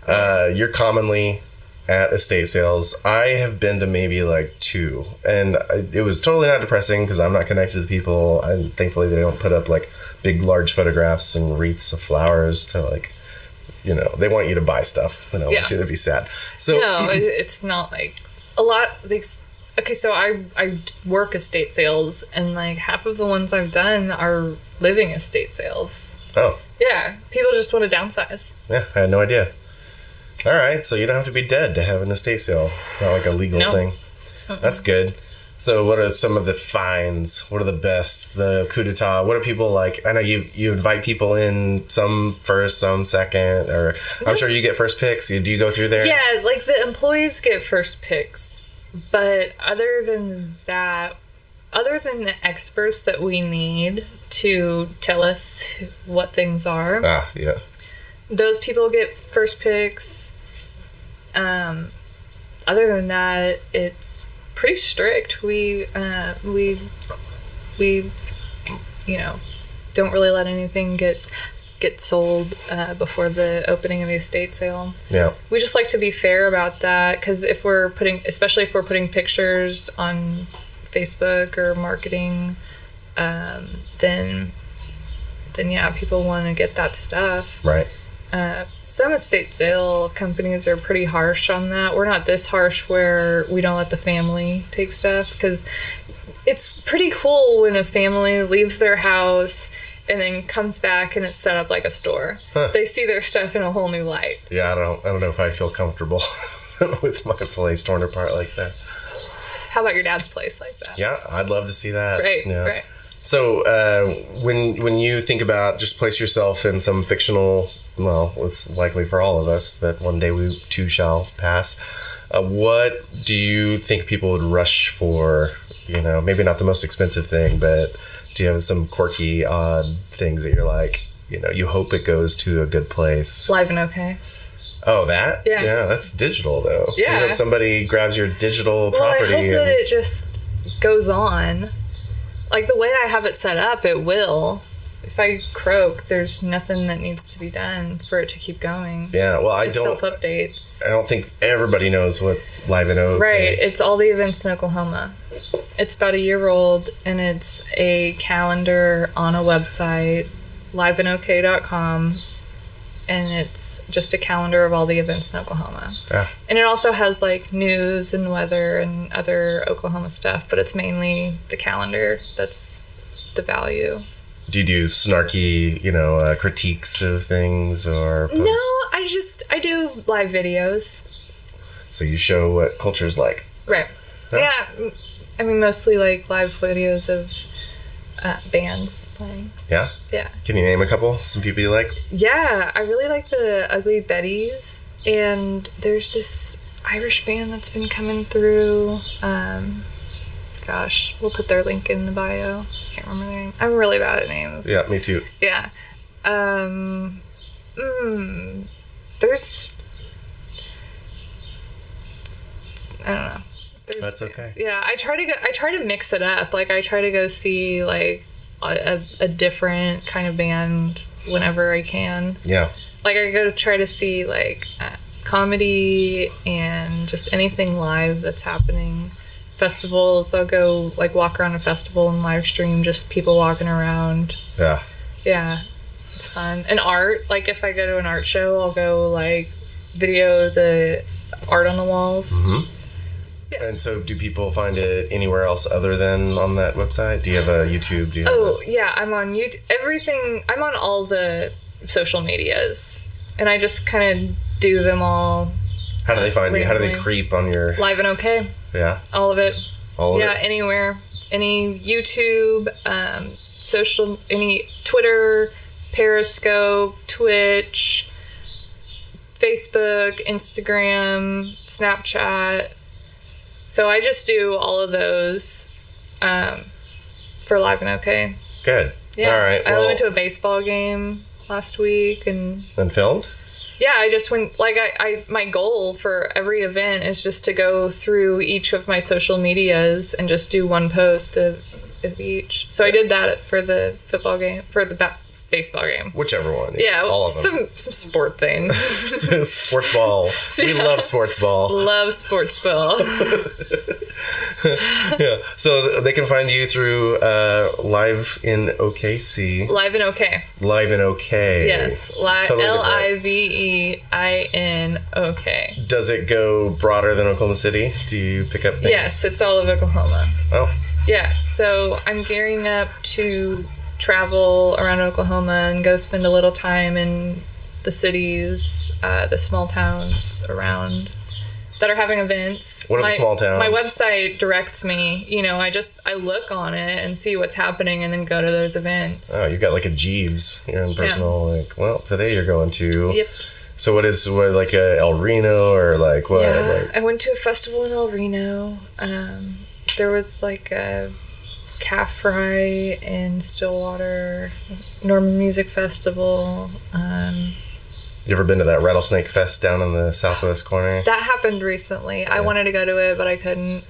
You're commonly at estate sales. I have been to maybe 2, and it was totally not depressing because I'm not connected to the people, and thankfully they don't put up big large photographs and wreaths of flowers to they want you to buy stuff. They don't want you to be sad. So no, it's not a lot. Okay, so I work estate sales, and half of the ones I've done are living estate sales. Oh. Yeah, people just want to downsize. Yeah, I had no idea. All right, so you don't have to be dead to have an estate sale. It's not a legal thing. Mm-mm. That's good. So what are some of the finds? What are the best? The coup d'etat? What are people like? I know you invite people in, some first, some second, or I'm sure you get first picks. Do you go through there? Yeah, the employees get first picks. But other than that, other than the experts that we need to tell us what things are, those people get first picks. Other than that, it's pretty strict. We don't really let anything get sold before the opening of the estate sale. Yeah. We just like to be fair about that, because especially if we're putting pictures on Facebook or marketing, then people want to get that stuff. Right. Some estate sale companies are pretty harsh on that. We're not this harsh where we don't let the family take stuff, because it's pretty cool when a family leaves their house and then comes back and it's set up like a store. Huh. They see their stuff in a whole new light. Yeah, I don't know if I feel comfortable with my place torn apart like that. How about your dad's place like that? Yeah, I'd love to see that. Right, yeah. Right. So when you think about, just place yourself in some fictional, well, it's likely for all of us that one day we too shall pass. What do you think people would rush for? Maybe not the most expensive thing, but do you have some quirky, odd things that you're like, you hope it goes to a good place? Live and okay. Oh, that? Yeah. Yeah, that's digital, though. Yeah. So you have somebody grabs your digital property. I hope that it just goes on. The way I have it set up, it will. if I croak, there's nothing that needs to be done for it to keep going. Yeah, well, It self-updates. I don't think everybody knows what Live and OK. Right, it's all the events in Oklahoma. It's about a year old, and it's a calendar on a website, liveandok.com, and it's just a calendar of all the events in Oklahoma. Ah. And it also has like news and weather and other Oklahoma stuff, but it's mainly the calendar that's the value. Do you do snarky, critiques of things or posts? No, I do live videos. So you show what culture's like. Right. Huh? Yeah. I mean, mostly like live videos of bands playing. Yeah? Yeah. Can you name a couple? Some people you like? Yeah, I really like the Ugly Betties, and there's this Irish band that's been coming through. Gosh, we'll put their link in the bio. I can't remember their name. I'm really bad at names. Yeah, me too. Yeah. There's... I don't know. That's okay. Yeah, I try to mix it up. Like, I try to go see, like, a different kind of band whenever I can. Yeah. Like, I go to try to see, like, comedy and just anything live that's happening. Festivals, I'll go, like, walk around a festival and live stream just people walking around. Yeah. Yeah, it's fun. And art, like, if I go to an art show, I'll go, like, video the art on the walls. Mm-hmm. And so do people find it anywhere else other than on that website? Do you have a YouTube? Yeah, I'm on YouTube. I'm on all the social medias. And I just kind of do them all. How do they find you? How do they creep on your... Live and OK. Yeah? All of it. All of it? Yeah, anywhere. Any YouTube, any Twitter, Periscope, Twitch, Facebook, Instagram, Snapchat. So I just do all of those for Live and OK. Good. Yeah. All right. I went to a baseball game last week and filmed? Yeah, I just went, like, I my goal for every event is just to go through each of my social medias and just do one post of each. So I did that for the football game, for the baseball game. Whichever one. Yeah, all of them. Some sport thing. Sports ball. We love sports ball. Love sports ball. Yeah. So they can find you through Live in OKC. Live in OK. Live in OK. Yes. Totally LIVEINOK. Does it go broader than Oklahoma City? Do you pick up things? Yes, it's all of Oklahoma. Oh. Yeah, so I'm gearing up to travel around Oklahoma and go spend a little time in the cities, the small towns around that are having events. What are the small towns? My website directs me. I look on it and see what's happening and then go to those events. Oh, you've got like a Jeeves. Your own personal, today you're going to... Yep. So what like a El Reno or like what? Yeah, like... I went to a festival in El Reno. There was like a calf fry in Stillwater, Norman Music Festival. You ever been to that Rattlesnake Fest down in the southwest corner? That happened recently. Yeah. I wanted to go to it, but I couldn't.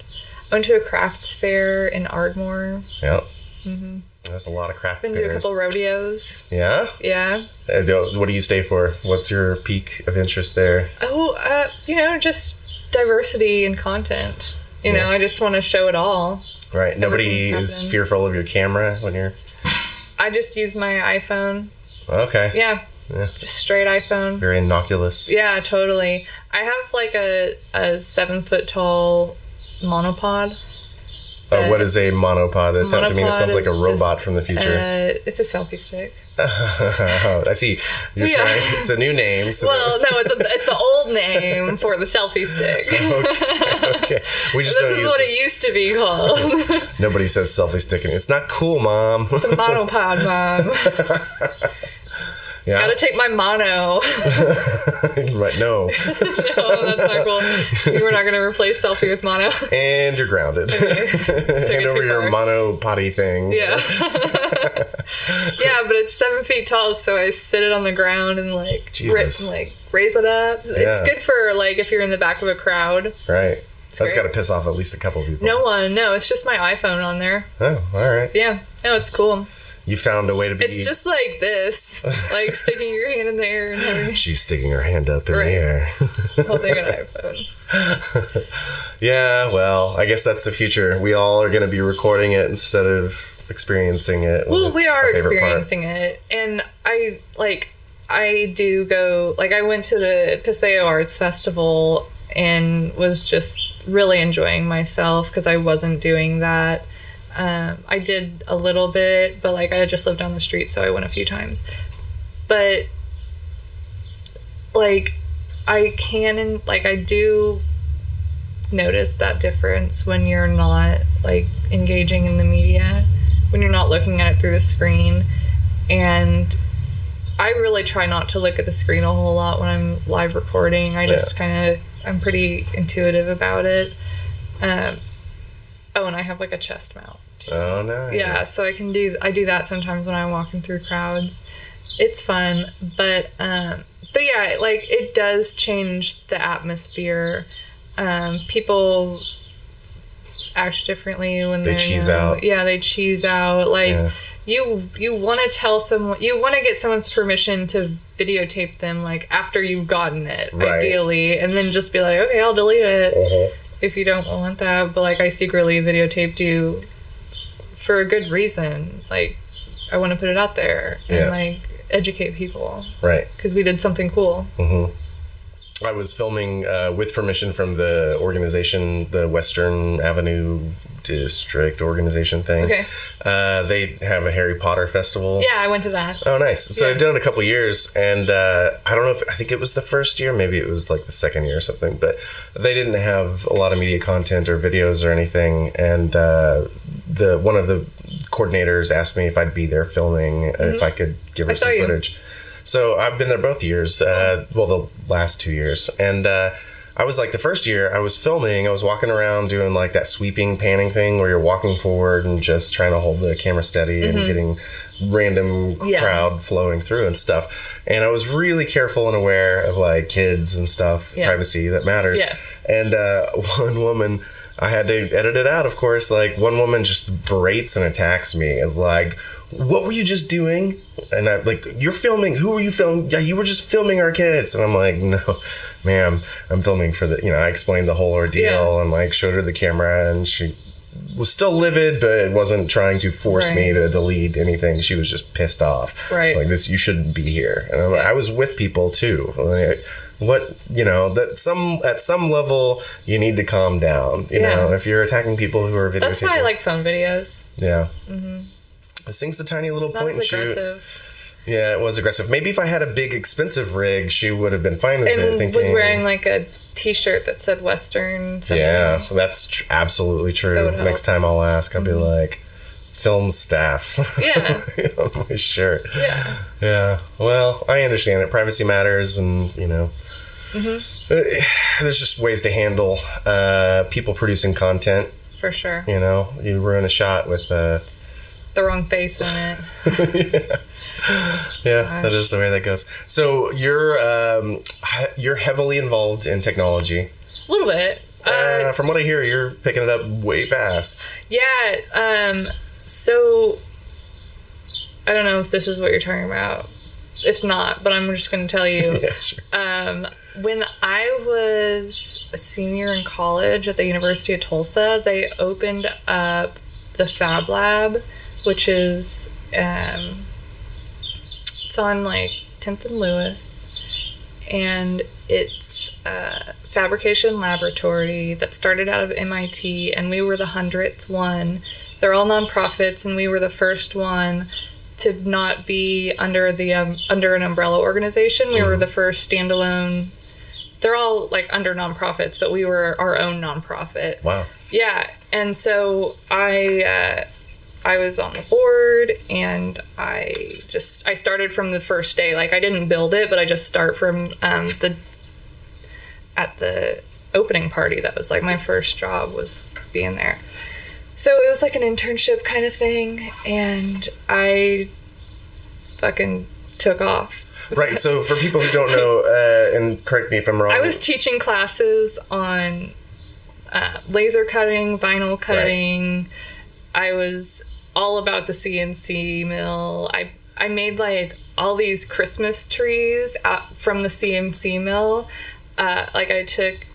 I went to a crafts fair in Ardmore. Yeah. Mm-hmm. There's a lot of craft fairs. Been to a couple rodeos. Yeah? Yeah. What do you stay for? What's your peak of interest there? Oh, just diversity in content. You know, I just want to show it all. Right. Nobody is fearful of your camera when you're... I just use my iPhone. Okay. Yeah. Just straight iPhone. Very innocuous. Yeah, totally. I have like a 7-foot tall monopod. What is a monopod? That sounds to me, it sounds like a robot from the future. It's a selfie stick. I see. You're trying. It's a new name. So well, no, it's the old name for the selfie stick. Okay. We just this is what it used to be called. Nobody says selfie stick. It's not cool, Mom. It's a monopod, Mom. Yeah. Gotta take my mono. Right, no. No, that's not cool. You were not gonna replace selfie with mono. And you're grounded. Okay. Hand over your mono potty thing. Yeah. Yeah, but it's 7 feet tall, so I sit it on the ground and raise it up. Yeah. It's good for like if you're in the back of a crowd. Right. That's got to piss off at least a couple people. No, it's just my iPhone on there. Oh, all right. Yeah. No, it's cool. You found a way to be... It's just like this, like sticking your hand in the air and having... She's sticking her hand up in the air. Holding an iPhone. Yeah, well, I guess that's the future. We all are going to be recording it instead of experiencing it. Well, we are experiencing it. And I do go... Like, I went to the Paseo Arts Festival and was just really enjoying myself because I wasn't doing that. I did a little bit, but like I just lived down the street, so I went a few times. But like I do notice that difference when you're not like engaging in the media, when you're not looking at it through the screen. And I really try not to look at the screen a whole lot when I'm live recording. I just I'm pretty intuitive about it. Oh, and I have like a chest mount too. Oh, nice. Yeah, so I do that sometimes when I'm walking through crowds. It's fun, but yeah, like it does change the atmosphere. People act differently when they cheese out. Yeah, they cheese out. Like you want to tell someone, you want to get someone's permission to videotape them like after you've gotten it, ideally, and then just be like, okay, I'll delete it. If you don't want that. But like I secretly videotaped you for a good reason. Like I want to put it out there and like educate people, right? Because we did something cool. I was filming with permission from the organization, the Western Avenue District organization thing. Okay. They have a Harry Potter festival. Yeah, I went to that. Oh, nice. So I've done it a couple years, and I don't know if, I think it was the first year, maybe it was like the second year or something, but they didn't have a lot of media content or videos or anything, and one of the coordinators asked me if I'd be there filming, if I could give her some footage. So I've been there both years, the last 2 years, and I was like, the first year I was filming, I was walking around doing like that sweeping panning thing where you're walking forward and just trying to hold the camera steady and getting random crowd flowing through and stuff. And I was really careful and aware of like kids and stuff, privacy that matters. Yes. And one woman, I had to edit it out, of course, like one woman just berates and attacks me. It's like, what were you just doing? And I'm like, you're filming, who were you filming? Yeah, you were just filming our kids. And I'm like, no, ma'am, I'm filming for I explained the whole ordeal and like showed her the camera, and she was still livid, but wasn't trying to force me to delete anything. She was just pissed off. Right. Like, this, you shouldn't be here. And I was with people too. Like, at some level you need to calm down. You know, if you're attacking people who are videotaping. That's why I like phone videos. Yeah. This thing's a tiny little point and shoot. Aggressive. Yeah, it was aggressive. Maybe if I had a big expensive rig, she would have been fine with it. And was wearing like a t-shirt that said Western something. Yeah, that's absolutely true. Next time I'll ask, I'll be like, film staff. Yeah. On my shirt. Yeah. Yeah. Well, I understand it. Privacy matters, and there's just ways to handle people producing content. For sure. You ruin a shot with the wrong face in it. Yeah, that is the way that goes. So you're heavily involved in technology. A little bit. From what I hear, you're picking it up way fast. Yeah. So I don't know if this is what you're talking about. It's not, but I'm just going to tell you. Yeah, sure. When I was a senior in college at the University of Tulsa, they opened up the Fab Lab, which is it's on like 10th and Lewis, and it's a fabrication laboratory that started out of MIT, and we were the 100th one. They're all nonprofits, and we were the first one to not be under an umbrella organization. We were the first standalone. They're all like under nonprofits, but we were our own nonprofit. Wow. Yeah, and so I was on the board, and I started from the first day. Like, I didn't build it, but I just start from at the opening party. That was like my first job, was being there. So it was like an internship kind of thing, and I fucking took off. Right, so for people who don't know, and correct me if I'm wrong. I was teaching classes on laser cutting, vinyl cutting. Right. I was all about the CNC mill. I made like all these Christmas trees out from the CNC mill. Like I took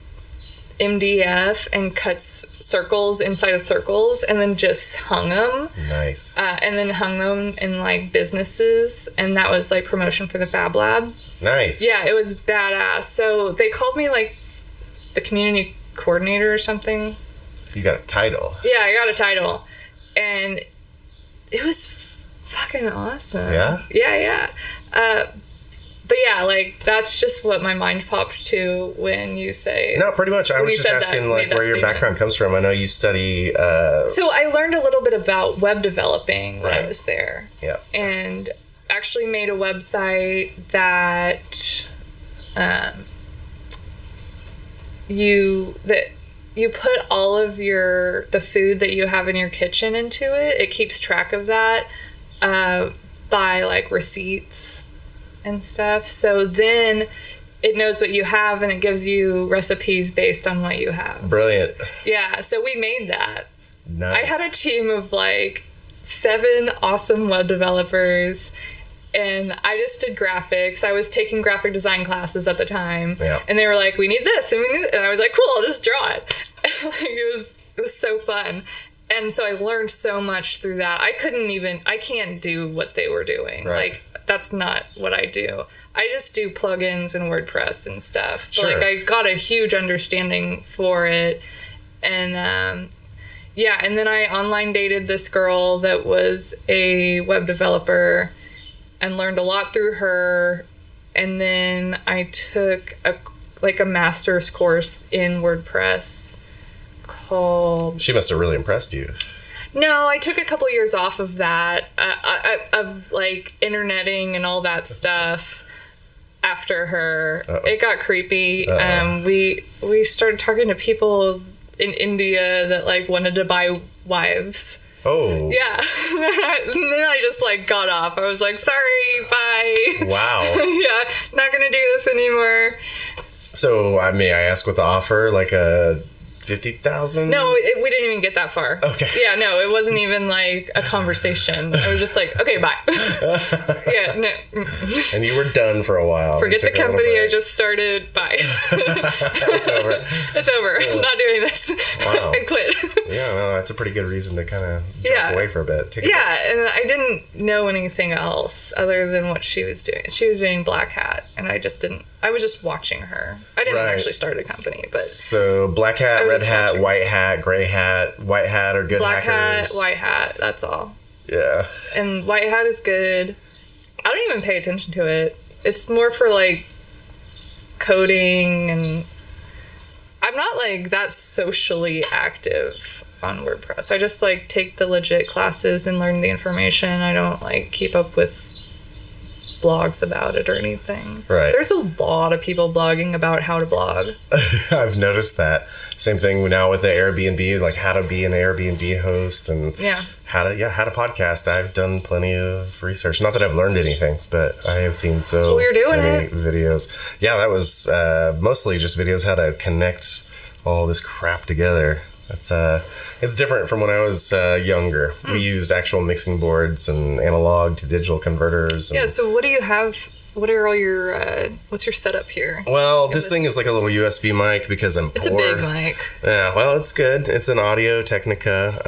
MDF and cut circles inside of circles and then just hung them. Nice. And then hung them in like businesses, and that was like promotion for the Fab Lab. Nice. Yeah, it was badass. So they called me like the community coordinator or something. You got a title. Yeah, I got a title. And it was fucking awesome. Yeah? Yeah. But yeah, like, that's just what my mind popped to when you say... No, pretty much. I was just asking, like, where your background comes from. I know you study... So I learned a little bit about web developing when I was there. Yeah. And actually made a website that you put all of the food that you have in your kitchen into it. It keeps track of that by, like, receipts and stuff. So then it knows what you have and it gives you recipes based on what you have. Brilliant. Yeah, so we made that. Nice. I had a team of like 7 awesome web developers, and I just did graphics. I was taking graphic design classes at the time. Yeah. And they were like, we need this and we need this. And I was like, cool, I'll just draw it. Like, it was so fun. And so I learned so much through that. I can't do what they were doing. Right. Like, that's not what I do. I just do plugins and WordPress and stuff. Sure. Like, I got a huge understanding for it. And, and then I online dated this girl that was a web developer and learned a lot through her. And then I took a master's course in WordPress called... She must have really impressed you. No, I took a couple years off of that, of like interneting and all that stuff after her. Uh-oh. It got creepy. We started talking to people in India that like wanted to buy wives. Oh. Yeah. And then I just like got off. I was like, sorry, bye. Wow. Yeah, not gonna do this anymore. So, may I ask what the offer? Like a 50,000? No, we didn't even get that far. Okay. Yeah, no, it wasn't even like a conversation. I was just like, okay, bye. Yeah, no. And you were done for a while. Forget the company I just started. Bye. It's over. It's over. Yeah. Not doing this. Wow. I quit. Yeah, well, that's a pretty good reason to kind of drop away for a bit. Take a break. And I didn't know anything else other than what she was doing. She was doing Black Hat, and I was just watching her. I didn't actually start a company, but... So, black hat, red hat, white hat, gray hat. White hat are good Black hackers. hat, white hat, that's all. Yeah. And white hat is good. I don't even pay attention to it. It's more for, like, coding, and I'm not, like, that socially active on WordPress. I just, like, take the legit classes and learn the information. I don't, like, keep up with blogs about it or anything. Right. There's a lot of people blogging about how to blog. I've noticed that. Same thing now with the Airbnb, like how to be an Airbnb host and how to podcast. I've done plenty of research. Not that I've learned anything, but I have seen you're doing many it. videos. Yeah, that was mostly just videos how to connect all this crap together. It's different from when I was younger. We used actual mixing boards and analog to digital converters. Yeah, so what do you have? What are all your, what's your setup here? Well, this thing is like a little USB mic because I'm poor. It's a big mic. Yeah, well, it's good. It's an Audio Technica.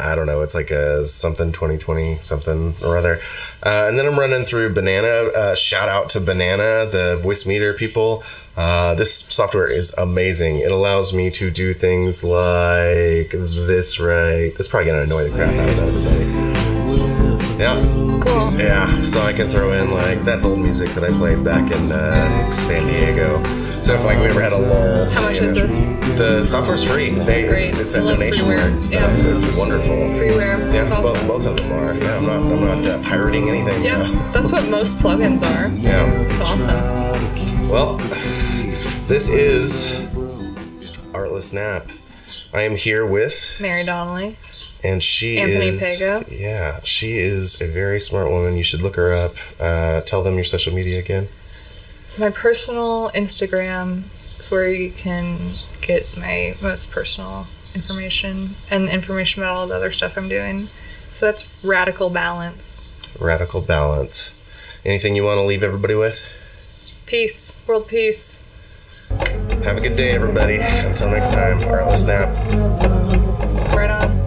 I don't know. It's like a something 2020 something or other. And then I'm running through Banana. Shout out to Banana, the voice meter people. This software is amazing. It allows me to do things like this, right? It's probably going to annoy the crap out of everybody. Yeah. Cool. Yeah, so I can throw in, like, that's old music that I played back in San Diego. So if, like, we ever had a lull. How much is this? The software's free. Great. It's I a love donation freeware. stuff. Yeah. It's wonderful. Freeware. Yeah, That's awesome. both of them are. Yeah, I'm not pirating anything. Yeah, that's what most plugins are. Yeah. It's awesome. Well, this is Artless Nap. I am here with... Mary Donnelly. And she Anthony is... Pego. Yeah, she is a very smart woman. You should look her up. Tell them your social media again. My personal Instagram is where you can get my most personal information and information about all the other stuff I'm doing. So that's radical balance. Radical balance. Anything you want to leave everybody with? Peace. World peace. Have a good day, everybody. Until next time, Artless Nap. Right on.